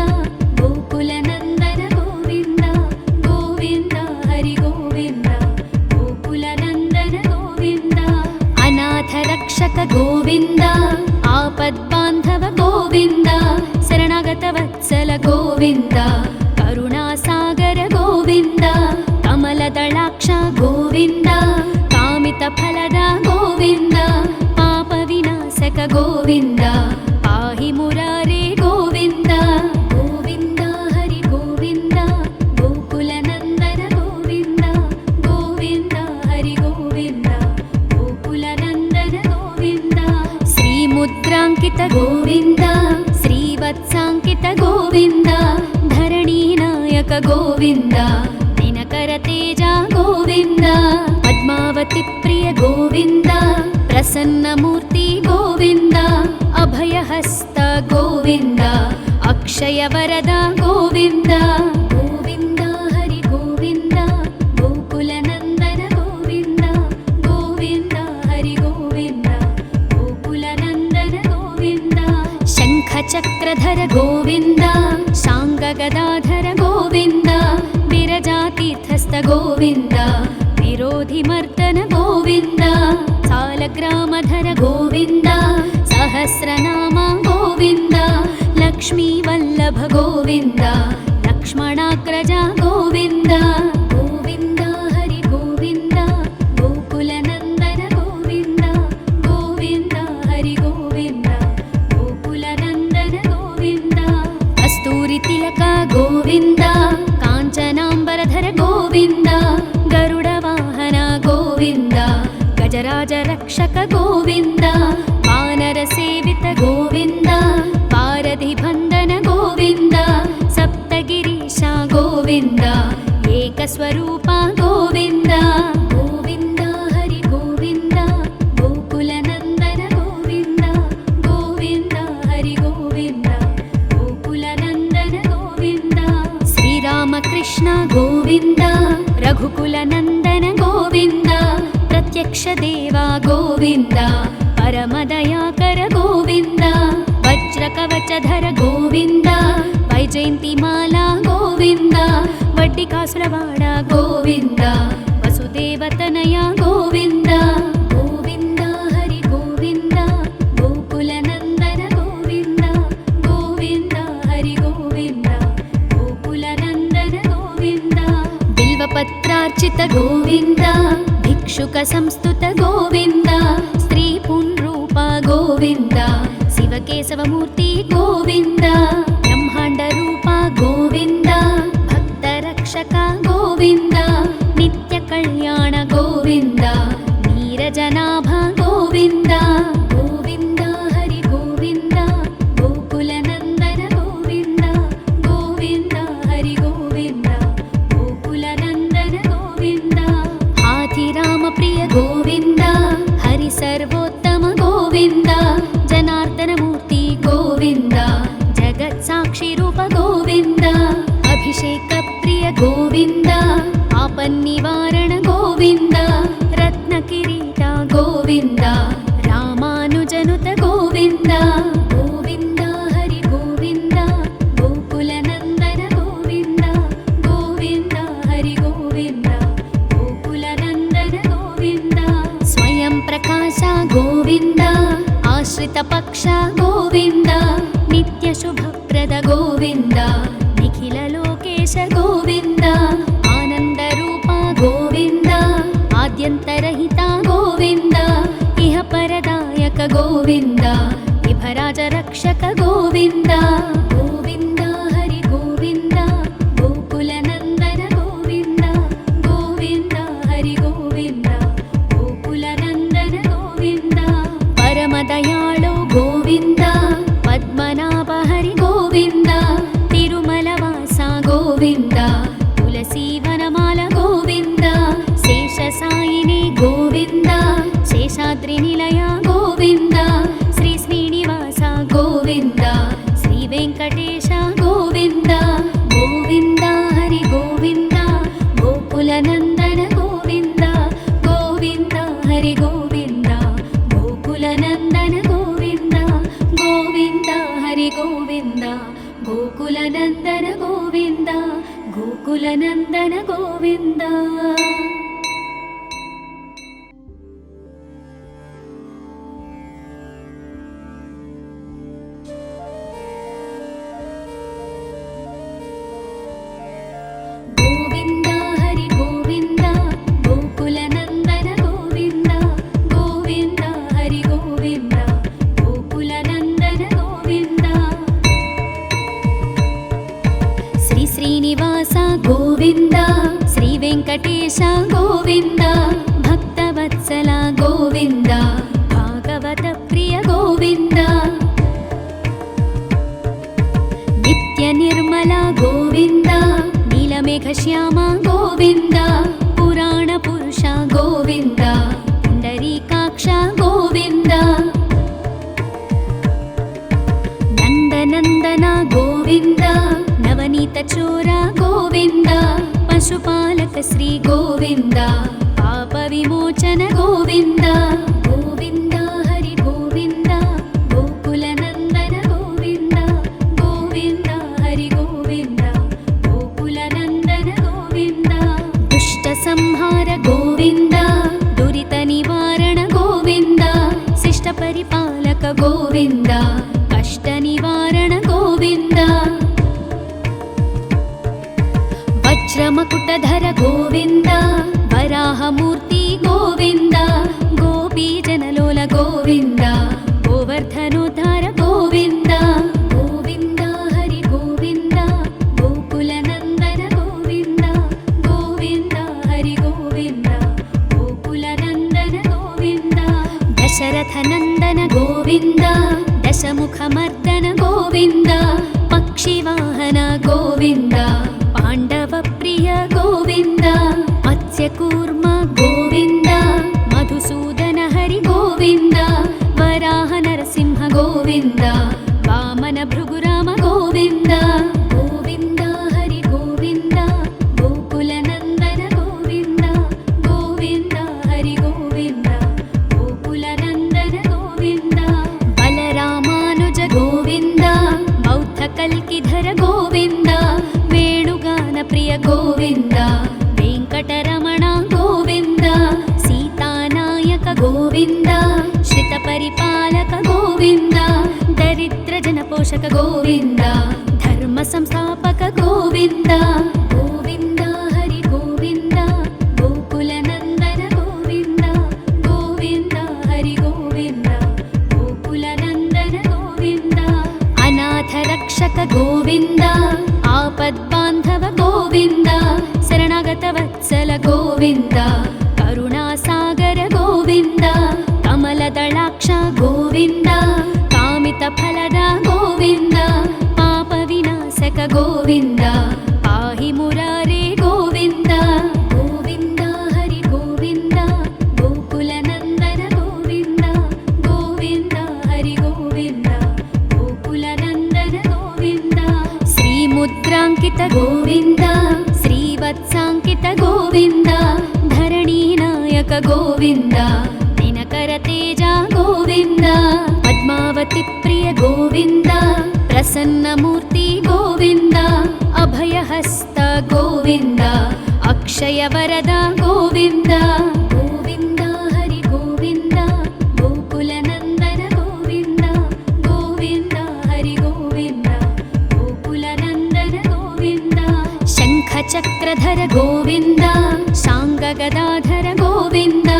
ಗೋವಿಂದ ಆಪದ್ಬಾಂಧವ ಗೋವಿಂದ ಶರಣಾಗತ ವತ್ಸಲ ಗೋವಿಂದ ಕರುಣಾಸಾಗರ ಗೋವಿಂದ ಕಮಲದಳಾಕ್ಷ ಗೋವಿಂದ ಕಾಮಿತ ಫಲದ ಗೋವಿಂದ ಪಾಪ ವಿನಾಶಕ ಗೋವಿಂದ ಪಾಹಿ ಮುರಾರೇ ಗೋವಿಂದ ಗೋವಿಂದ ಹರಿ ಗೋವಿಂದ ಗೋಕುಲ ನಂದನ ಗೋವಿಂದ ಗೋವಿಂದ ಹರಿ ಗೋವಿಂದ ಗೋಕುಲ ನಂದನ ಗೋವಿಂದ ಶ್ರೀ ಮುದ್ರಾಂಕಿತ ಗೋವಿಂದ ಶ್ರೀವತ್ಸಾಂಕಿತ ಗೋವಿಂದ ಧರಣಿ ನಾಯಕ ಗೋವಿಂದ ದಿನಕರ ತೇಜ ಗೋವಿಂದ ಪದ್ಮಾವತಿ ಪ್ರಿಯ ಗೋವಿಂದ ಪ್ರಸನ್ನ ಮೂರ್ತಿ ಗೋವಿಂದ ಅಭಯಹಸ್ತ ಗೋವಿಂದ ಅಕ್ಷಯ ವರದ ಗೋವಿಂದ ಗೋವಿಂದ ಹರಿ ಗೋವಿಂದ ಗೋಕುಲ ನಂದನ ಗೋವಿಂದ ಗೋವಿಂದ ಹರಿ ಗೋವಿಂದ ಗೋಕುಲ ನಂದನ ಗೋವಿಂದ ಶಂಖ ಚಕ್ರಧರ ಗೋವಿಂದ ಶಾಂಗ ಗದಾಧರ ಗೋವಿಂದ ವಿರಜಾತೀರ್ಥಸ್ಥ ಗೋವಿಂದ ವಿರೋಧಿ ಮರ್ದನ ಗೋವಿಂದ ಸಾಲಗ್ರಾಮಧರ ಗೋವಿಂದ ಸಹಸ್ರನಾಮ ಗೋವಿಂದ ಲಕ್ಷ್ಮೀ ವಲ್ಲಭ ಗೋವಿಂದ ಲಕ್ಷ್ಮಣಾಗ್ರಜ ಗೋವಿಂದ ಗೋವಿಂದ ಹರಿ ಗೋವಿಂದ ಗೋಕುಲ ನಂದನ ಗೋವಿಂದ ಗೋವಿಂದ ಹರಿ ಗೋವಿಂದ ಗೋಕುಲ ನಂದನ ಗೋವಿಂದ ಕಸ್ತೂರಿ ತಿಲಕ ಗೋವಿಂದ ಕಾಂಚನಾಂಬರಧರ ಗೋವಿಂದ ಗರುಡ ವಾಹನ ಗೋವಿಂದ ಗಜರಾಜ ರಕ್ಷಕ ಗೋವಿಂದ ವಾನರ ಸೇವಿತ ಗೋವಿಂದ ಪಾರಧಿ ಬಂಧನ ಗೋವಿಂದ ಸಪ್ತಗಿರೀಶ ಗೋವಿಂದ ಏಕಸ್ವರೂಪ ಗೋವಿಂದ ಗೋವಿಂದ ಹರಿ ಗೋವಿಂದ ಗೋಕುಲ ನಂದನ ಗೋವಿಂದ ಗೋವಿಂದ ಹರಿ ಗೋವಿಂದ ಗೋಕುಲ ನಂದನ ಗೋವಿಂದ ಶ್ರೀರಾಮಕೃಷ್ಣ ಗೋವಿಂದ ರಘುಕುಲ ನಂದನ ಗೋವಿಂದ ಪ್ರತ್ಯಕ್ಷ ದೇವ ಗೋವಿಂದ ಪರಮದಯಾಕರ ಗೋವಿಂದ ವಜ್ರ ಕವಚಧರ ಗೋವಿಂದ ವೈಜಯಂತಿ ಮಾಲಾ ಗೋವಿಂದ ವಡ್ಡಿಕಾಸುರವಾಡ ಗೋವಿಂದ ವಸುದೇವತನಯ ಗೋವಿಂದ ಗೋವಿಂದ ಹರಿ ಗೋವಿಂದ ಗೋಕುಲ ನಂದನ ಗೋವಿಂದ ಗೋವಿಂದ ಹರಿ ಗೋವಿಂದ ಗೋಕುಲ ನಂದನ ಗೋವಿಂದ ಬಿಲ್ವಪತ್ರಾರ್ಚಿತ ಗೋವಿಂದ ಭಿಕ್ಷುಕ ಸಂಸ್ತುತ ಗೋವಿಂದ ಸ್ತ್ರೀ ಪುಂರೂಪ ಗೋವಿಂದ ಶಿವಕೇಶವ ಮೂರ್ತಿ ಗೋವಿಂದ ಬ್ರಹ್ಮಾಂಡ ರೂಪ ಗೋವಿಂದ ಭಕ್ತ ರಕ್ಷಕ ಗೋವಿಂದ ನಿತ್ಯ ಕಲ್ಯಾಣ ಗೋವಿಂದ ನೀರಜನಾಭ ಗೋವಿಂದ ಗೋವಿಂದ ಹರಿ ಗೋವಿಂದ ಗೋಕುಲ ನಂದನ ಗೋವಿಂದ ಗೋವಿಂದ ಹರಿ ಗೋವಿಂದ ಗೋಕುಲ ನಂದನ ಗೋವಿಂದ ಹಾಥಿರಾಮ ಪ್ರಿಯ ಗೋವಿಂದ ಹರಿ ಸರ್ವೋತ್ತಮ ಗೋವಿಂದ ಜನಾರ್ದನ ಮೂರ್ತಿ ಗೋವಿಂದ ಜಗತ್ ಸಾಕ್ಷಿ ರೂಪ ಗೋವಿಂದ ಅಭಿಷೇಕ ಪ್ರಿಯ ಗೋವಿಂದ ಆಪನ್ನಿವಾರಣ ಗೋವಿಂದ ರತ್ನ ಕಿರೀಟ ಗೋವಿಂದ ರಾಮಾನುಜನುತ ಗೋವಿಂದ ಗೋವಿಂದ ಹರಿ ಗೋವಿಂದ ಗೋಕುಲ ನಂದನ ಗೋವಿಂದ ಗೋವಿಂದ ಹರಿ ಗೋವಿಂದ ಗೋಕುಲ ನಂದನ ಗೋವಿಂದ ಸ್ವಯಂ ಪ್ರಕಾಶ ಗೋವಿಂದ ಆಶ್ರಿತ ಪಕ್ಷ ಗೋವಿಂದ ನಿತ್ಯ ಶುಭಪ್ರದ ಗೋವಿಂದ ನಿಖಿಲ ಲೋಕೇಶ ಗೋವಿಂದ ಆನಂದ ರೂಪ ಗೋವಿಂದ ಆದ್ಯಂತರಹಿತ ಗೋವಿಂದ ಇಹ ಪರದಾಯಕ ಗೋವಿಂದ ವಿಭರಾಜ ರಕ್ಷಕ ಗೋವಿಂದ ಗೋವಿಂದ ಹರಿ ಗೋವಿಂದ ಗೋಕುಲ ನಂದನ ಗೋವಿಂದ ಗೋವಿಂದ ಹರಿ ಗೋವಿಂದ ಗೋಕುಲ ನಂದನ ಗೋವಿಂದ ಪರಮದಯಾಳು ಗೋವಿಂದ ಪದ್ಮನಾಭ ಹರಿ ಗೋವಿಂದ ತಿರುಮಲವಾಸ ಗೋವಿಂದ ತುಳಸೀವನಮಾಲ ಗೋವಿಂದ ಶೇಷಸಾಯಿನಿ ಗೋವಿಂದ ಶೇಷಾದ್ರಿ ನಿಲಯ ಗೋವಿಂದ ಶ್ರೀ ಶ್ರೀನಿವಾಸ ಗೋವಿಂದ ಶ್ರೀ ವೆಂಕಟ ಗೋವಿಂದ ಭಕ್ತವತ್ಸಲ ಗೋವಿಂದ ಭಾಗವತ ಪ್ರಿಯ ಗೋವಿಂದ ನಿತ್ಯ ನಿರ್ಮಲ ಗೋವಿಂದ ನೀಲಮೇಘ ಶ್ಯಾಮ ಗೋವಿಂದ ಪುರಾಣ ಪುರುಷ ಗೋವಿಂದ ಪುಂಡರೀಕಾಕ್ಷ ಗೋವಿಂದ ನಂದನಂದನ ಗೋವಿಂದ ನವನೀತ ಚೋರ ಗೋವಿಂದ ಪಶುಪಾಲಕ ಶ್ರೀ ಗೋವಿಂದ ಪಾಪ ವಿಮೋಚನ ಗೋವಿಂದ ಗೋವಿಂದ ಹರಿ ಗೋವಿಂದ ಗೋಕುಲ ನಂದನ ಗೋವಿಂದ ಗೋವಿಂದ ಹರಿ ಗೋವಿಂದ ಗೋಕುಲ ನಂದನ ಗೋವಿಂದ ದುಷ್ಟ ಸಂಹಾರ ಗೋವಿಂದ ದುರಿತ ನಿವಾರಣ ಗೋವಿಂದ ಶಿಷ್ಟ ಪರಿಪಾಲಕ ಗೋವಿಂದ ಕಷ್ಟ ನಿವಾರಣ ಗೋವಿಂದ ವಜ್ರಮಕುಟಧರ ಗೋವಿಂದ ವರಾಹಮೂರ್ತಿ ಗೋವಿಂದ ಗೋಪೀ ಜನಲೋಲ ಗೋವಿಂದ ಗೋವರ್ಧನೋದ್ಧಾರ ಗೋವಿಂದ ಗೋವಿಂದ ಹರಿ ಗೋವಿಂದ ಗೋಕುಲ ನಂದನ ಗೋವಿಂದ ಗೋವಿಂದ ಹರಿ ಗೋವಿಂದ ಗೋಕುಲ ನಂದನ ಗೋವಿಂದ ದಶರಥ ನಂದನ ಗೋವಿಂದ ದಶಮುಖ ಮರ್ದನ ಗೋವಿಂದ ಪಕ್ಷಿವಾಹನ ಗೋವಿಂದ ಪಾಂಡವ ಪ್ರಿಯ ಗೋವಿಂದ ಮತ್ಸ್ಯಕೂರ್ಮ ಗೋವಿಂದ ಮಧುಸೂದನ ಹರಿ ಗೋವಿಂದ ವರಾಹ ನರಸಿಂಹ ಗೋವಿಂದ ವಾಮನ ಭೃಗುರಾಮ ಗೋವಿಂದ ಗೋವಿಂದ ಹರಿ ಗೋವಿಂದ ಗೋಕುಲ ನಂದನ ಗೋವಿಂದ ಗೋವಿಂದ ಹರಿ ಗೋವಿಂದ ಗೋಕುಲ ನಂದನ ಗೋವಿಂದ ಬಲರಾಮಾನುಜ ಗೋವಿಂದ ಬೌದ್ಧ ಕಲ್ಕಿಧರ ಗೋವಿಂದ ವೇಣುಗಾನ ಪ್ರಿಯ ಗೋವಿಂದ ವೆಂಕಟರಮಣ ಗೋವಿಂದ ಸೀತಾನಾಯಕ ಗೋವಿಂದ ಶ್ರಿತ ಪರಿಪಾಲಕ ಗೋವಿಂದ ದರಿದ್ರ ಜನಪೋಷಕ ಗೋವಿಂದ ಧರ್ಮ ಸಂಸ್ಥಾಪಕ ಗೋವಿಂದ ಗೋವಿಂದ ಹರಿ ಗೋವಿಂದ ಗೋಕುಲ ನಂದನ ಗೋವಿಂದ ಗೋವಿಂದ ಹರಿ ಗೋವಿಂದ ಗೋಕುಲ ನಂದನ ಗೋವಿಂದ ಅನಾಥ ರಕ್ಷಕ ಗೋವಿಂದ ಆಪದ್ಬಾಂಧವ ಗೋವಿಂದ ಶರಣಾಗತ ವತ್ಸಲ ಗೋವಿಂದ ಕರುಣಾಸಾಗರ ಗೋವಿಂದ ಕಮಲದಳಾಕ್ಷ ಗೋವಿಂದ ಕಾಮಿತ ಫಲದ ಗೋವಿಂದ ಪಾಪ ವಿನಾಶಕ ಗೋವಿಂದ ಪಾಹಿ ಮುರಾರೇ ಗೋವಿಂದ ಗೋವಿಂದ ಹರಿ ಗೋವಿಂದ ಗೋಕುಲ ನಂದನ ಗೋವಿಂದ ಗೋವಿಂದ ಹರಿ ಗೋವಿಂದ ಗೋಕುಲ ನಂದನ ಗೋವಿಂದ ಶ್ರೀ ಮುದ್ರಾಂಕಿತ ಗೋವಿಂದ ಶ್ರೀವತ್ಸಾಂಕಿತ ಗೋವಿಂದ ಧರಣಿ ನಾಯಕ ಗೋವಿಂದ ದಿನಕರ ತೇಜ ಗೋವಿಂದ ಪದ್ಮಾವತಿ ಪ್ರಿಯ ಗೋವಿಂದ ಪ್ರಸನ್ನ ಮೂರ್ತಿ ಗೋವಿಂದ ಅಭಯಹಸ್ತ ಗೋವಿಂದ ಅಕ್ಷಯ ವರದ ಗೋವಿಂದ ಗೋವಿಂದ ಹರಿ ಗೋವಿಂದ ಗೋಕುಲ ನಂದನ ಗೋವಿಂದ ಗೋವಿಂದ ಹರಿ ಗೋವಿಂದ ಗೋಕುಲ ನಂದನ ಗೋವಿಂದ ಶಂಖ ಚಕ್ರಧರ ಗೋವಿಂದ ಶಾಂಗ ಗದಾಧರ ಗೋವಿಂದ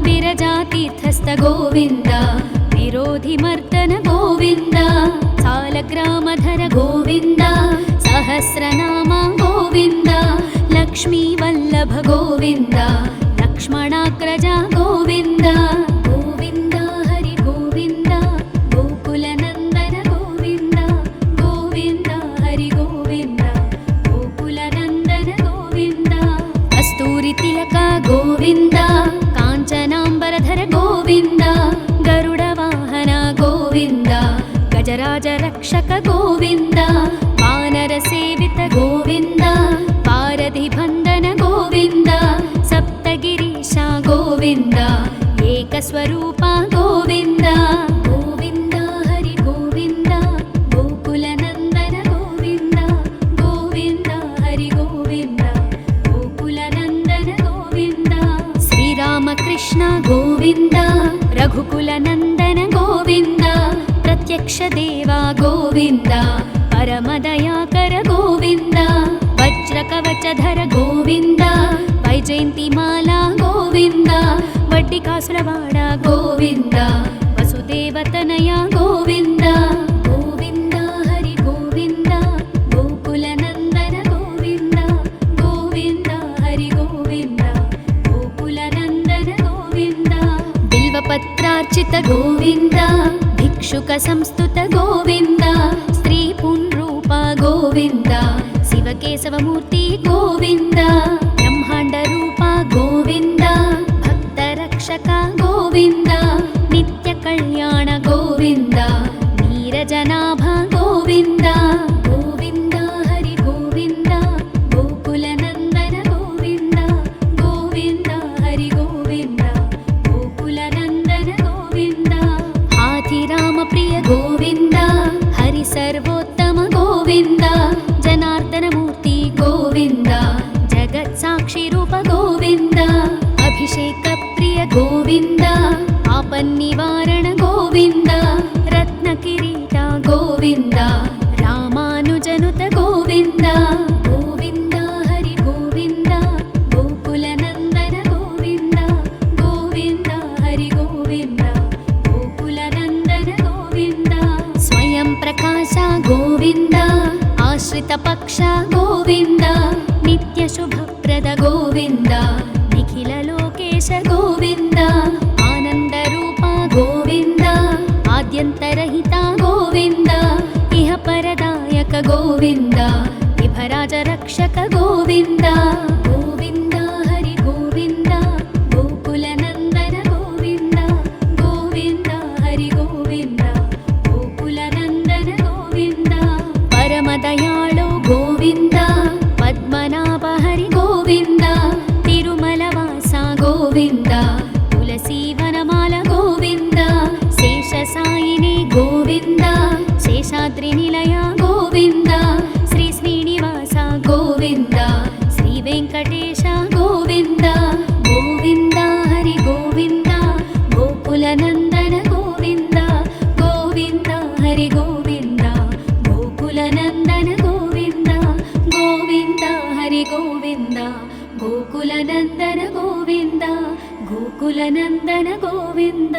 ವಿರಜಾತೀರ್ಥಸ್ಥ ಗೋವಿಂದ ವಿರೋಧಿ ಮರ್ದನ ಗೋವಿಂದ ಸಾಲಗ್ರಾಮಧರ ಗೋವಿಂದ ಸಹಸ್ರನಾಮ ಗೋವಿಂದ ಲಕ್ಷ್ಮೀ ವಲ್ಲಭ ಗೋವಿಂದ ಲಕ್ಷ್ಮಣಾಗ್ರಜ ಗೋವಿಂದ ಗೋವಿಂದ ಹರಿ ಗೋವಿಂದ ಗೋಕುಲ ನಂದನ ಗೋವಿಂದ ಗೋವಿಂದ ಹರಿ ಗೋವಿಂದ ಗೋಕುಲ ನಂದನ ಗೋವಿಂದ ಕಸ್ತೂರಿ ತಿಲಕ ಗೋವಿಂದ ಕಾಂಚನಾಂಬರಧರ ಗೋವಿಂದ ಗರುಡ ವಾಹನ ಗೋವಿಂದ ಗಜರಾಜ ರಕ್ಷಕ ಗೋವಿಂದ ವಾನರ ಸೇವಿತ ಗೋವಿಂದ ಪಾರಧಿ ಬಂಧನ ಗೋವಿಂದ ಸಪ್ತಗಿರೀಶ ಗೋವಿಂದ ಏಕಸ್ವರೂಪ ಗೋವಿಂದ ಗೋವಿಂದ ಹರಿ ಗೋವಿಂದ ಗೋಕುಲ ನಂದನ ಗೋವಿಂದ ಗೋವಿಂದ ಹರಿ ಗೋವಿಂದ ಗೋಕುಲ ನಂದನ ಗೋವಿಂದ ಶ್ರೀರಾಮಕೃಷ್ಣ ಗೋವಿಂದ ರಘುಕುಲ ನಂದನ ಗೋವಿಂದ ಪ್ರತ್ಯಕ್ಷ ದೇವ ಗೋವಿಂದ ಪರಮದಯಾಕರ ಗೋವಿಂದ ವಜ್ರ ಕವಚಧರ ಗೋವಿಂದ ವೈಜಯಂತಿ ಮಾಲಾ ಗೋವಿಂದ ವಡ್ಡಿ ಕಾಸುರವಾಡ ಗೋವಿಂದ ವಸುದೇವತನಯ ಗೋವಿಂದ ಗೋವಿಂದ ಹರಿ ಗೋವಿಂದ ಗೋಕುಲ ನಂದನ ಗೋವಿಂದ ಗೋವಿಂದ ಹರಿ ಗೋವಿಂದ బిల్వపత్రార్చిత గోవింద భిక్షుక సంస్తుత గోవింద స్త్రీ పుంరూప గోవింద శివకేశవమూర్తి గోవింద బ్రహ్మాండ రూప గోవింద భక్త రక్షక గోవింద నిత్య కళ్యాణ గోవింద నీరజనాభ గోవింద గోవింద హరి గోవింద గోకుల నందన గోవింద గోవింద హరి గోవింద గోకుల నందన గోవింద ఆదిరామ ప్రియ గోవింద హరి సర్వోత్తమ గోవింద జనార్దన మూర్తి గోవింద జగత్ సాక్షి రూప గోవింద అభిషేక ప్రియ గోవింద ఆపన్నివారణ గోవింద రత్న కిరీట గోవింద రామానుజనుత గోవింద గోవింద హరి గోవింద గోకుల నందన గోవింద గోవింద హరి గోవింద గోకుల నందన గోవింద స్వయం ప్రకాశ గోవింద ఆశ్రిత పక్ష గోవింద నిత్య శుభప్రద గోవింద నిఖిల లోకేశ గోవింద ఆనంద రూప గోవింద ఆద్యంతరహిత గోవింద ఇహ పరదాయక గోవింద విభరాజ రక్షక గోవింద గోవింద హరి గోవింద గోకుల నందన గోవింద గోవింద హరి గోవింద గోకుల నందన గోవింద పరమ దయాళో గోవింద పద్మనాభ హరి గోవింద తిరుమల వాస గోవింద తులసీ వనమాల గోవింద శేషసాయిని గోవింద శేషాద్రి నిలయ గోవింద శ్రీ శ్రీనివాస గోవింద శ్రీ వెంకటేశ గోవింద గోవింద హరి గోవింద గోకుల నందన గోవింద గోవింద హరి గోవింద గోకుల నందన గోవింద గోవింద హరి గోవింద గోకుల నందన గోవింద గోకుల నందన గోవింద